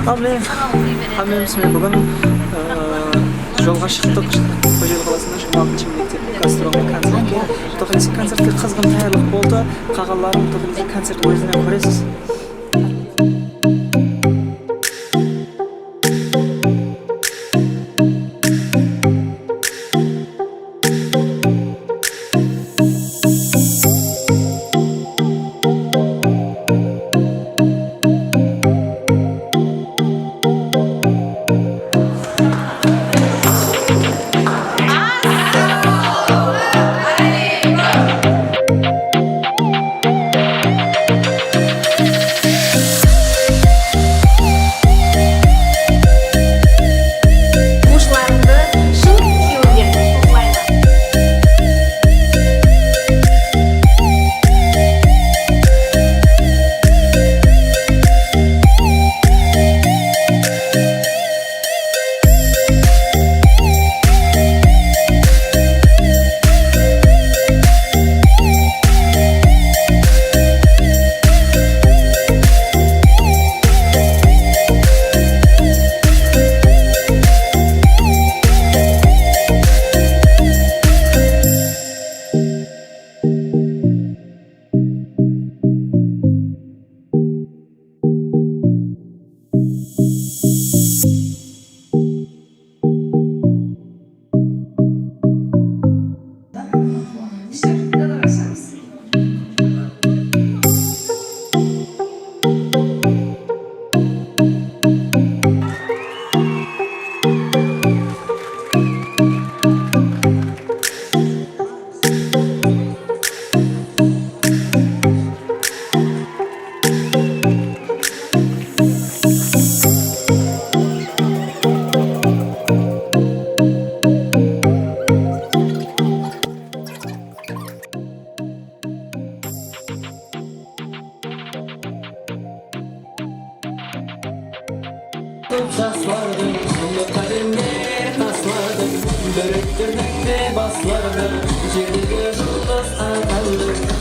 Мен бүгін жолға шықтық. Көкшетау қаласында жұмақ мектеп гастрольдік концертке. Тоқелесі концертке қызғын даярлық болды. Қағаларын Тоқелесі концерт өзінен көресіз. Taslardım, şimdi kalemle taslardım. Börektirmekte baslardım. Cebide dost atardım.